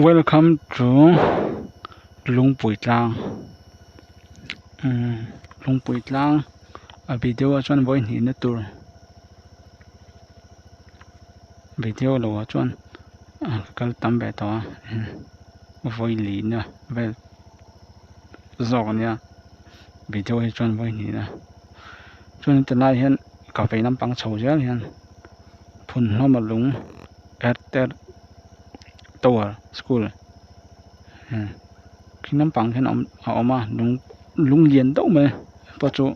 Welcome to ลุงปุ๋ยตลางลุงปุ๋ยตลางวิดีโอชวนไว้นี่นะตัววิดีโอเราชวนก็ตามแบบตัวไว้ลีนะเวลซอกเนี่ยวิดีโอชวนไว้นี่นะชวนจะไล่เห็นกาแฟน้ำปังโชว์เยอะเห็นพุ่นเข้ามาลุงตัวสกูลกินน้ำปังเห็นเอามาลุงเรียนต้องไหมปัจจุ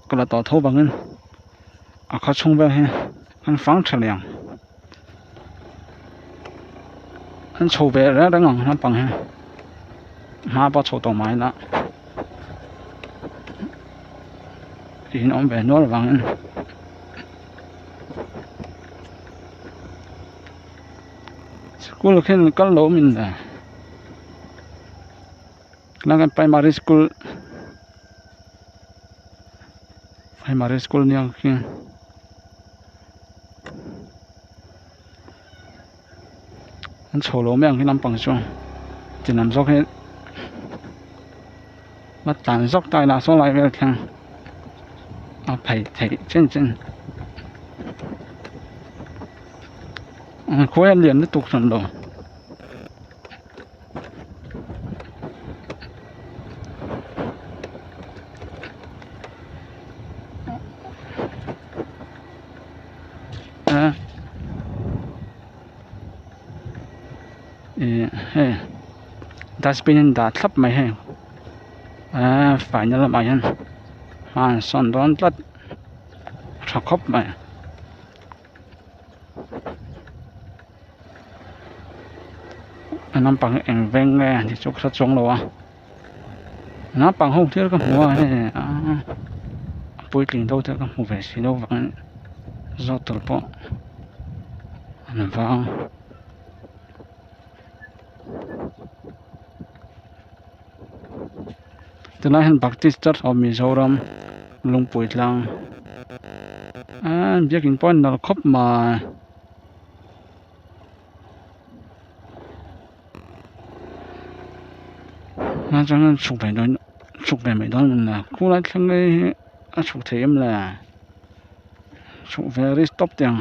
ก็ละต่อโทรบังเงินเขาชงไปให้มันฟังเฉลียงมันโชว์ไปแล้วดังน้ำปังให้มาปัจจุต่อไม้ละกินเอาไปนวดบังเงินSchool kan kalau minda. Kelangan primary school ni ang kin. An cholo me ang kinam pangsong. Tinam sok he. Ma tan sok tai la so lai vel thang. A phai thai chen. Khối anh liền nó tục sẵn đồ dustbin đã thấp mày hay phải nhớ là mày hen son đón lật thọc khóc màyน้ำปังเอ็งเวงเลยที่จุกสัดจงเลยวะน้ำปังห้องเที่ยวก็หัวเนี่ยปุ้ยกลิ่นโตเที่ยวก็หัวเวสีโลฟังจอดตัวปะนั่นฟังตอนนั้นเห็นบักติสต์เอามีโซรัมลงปุ้ยลังเบียกินป้อนนรกคบมา那这个出牌没到人了，过来看个出题了，出牌的 stop 掉。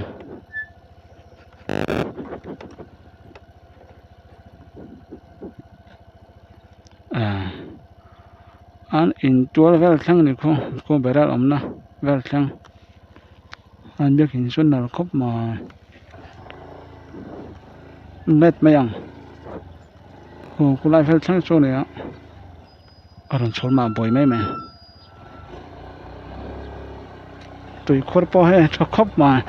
安in多了wel看你ko beral omna wel kan an biak in sun na khop ma net mayang ko kulai fel thang so ne aron chol ma boy mai me tui korpo he khop ma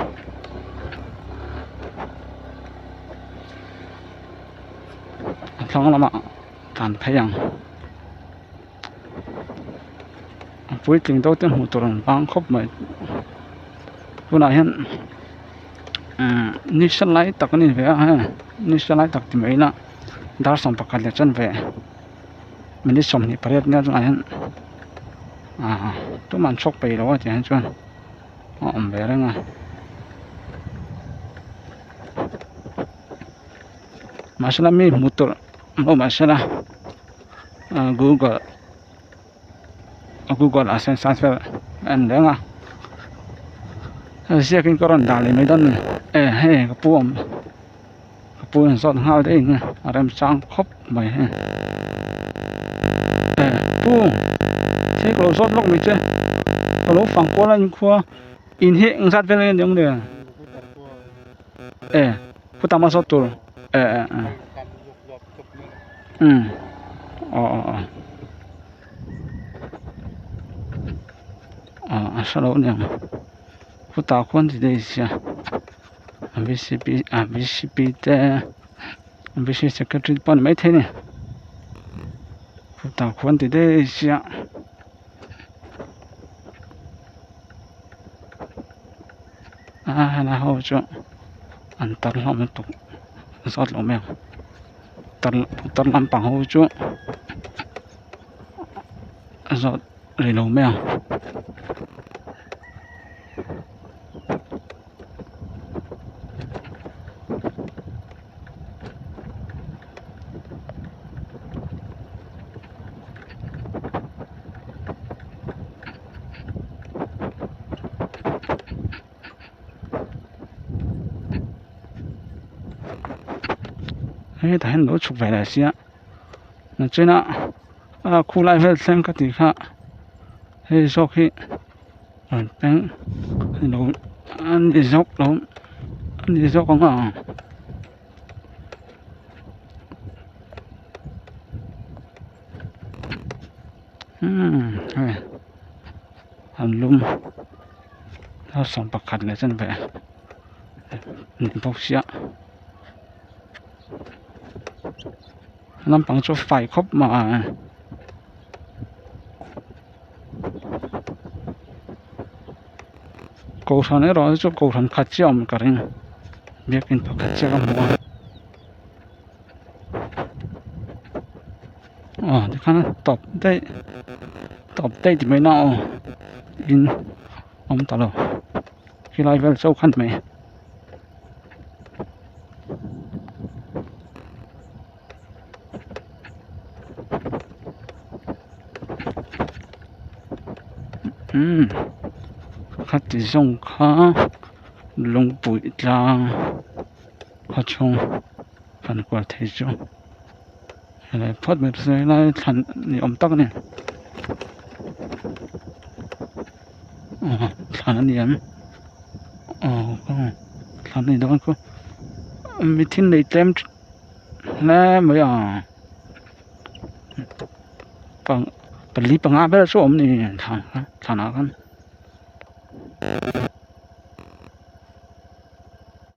thang la ma tan phayangปุ้ยจริงต้องเต้นหูตัวนั้นบางครบไหมผู้นั้นเห็นนิสัยตักนี่เว้ยนิสัยตักที่ไม่ละดาร์สัมปกันเลยจันเว้ยมันนิสมนี่ประเดี๋ยวเนี่ยจังเห็นตัวมันชกไปแล้วว่าจะเห็นจวนเว้ยเรื่องมาสลามีมุตุมาสลาGoogle Ascent Transfer and then second koran dali mai dan he kapuan sot hal de ne aram sang khop mai he pu thế ko sot lok mi che ko phang ko lan khwa in he ng sat vel yong de putama sot tur salo ne puta kon ti de sia BCP te BC secretary pan mai the ne puta kon ti de sia na ho cho an tar lo me tu sot lo me tar lam pang ho cho sot ri lo me 嘿他很多出来了些那这那库来vel sem ka ti kha he sok hi tang lo an di sok lo an di sok nga an lum nó sống bạc khát lại chân vậy nhìn bốc xía nằm bằng chỗ phải khóc mà cầu thang này rồi chỗ cầu thang khát chiều mà cả riêng biết in bạc khát chiều làm mua thì khán tập đây thì mới nào in ông ta đâu khi lại về sâu khăn mày khát thì sông khá lông bụi ra khát chung phần quả thế chung lại phát một cái lại thành ông tắc này thành này em thành này đó cóมีที่ไหนเต็มแล้วไม่ปังปลีปังอาเบลส้มนี่ทางกัน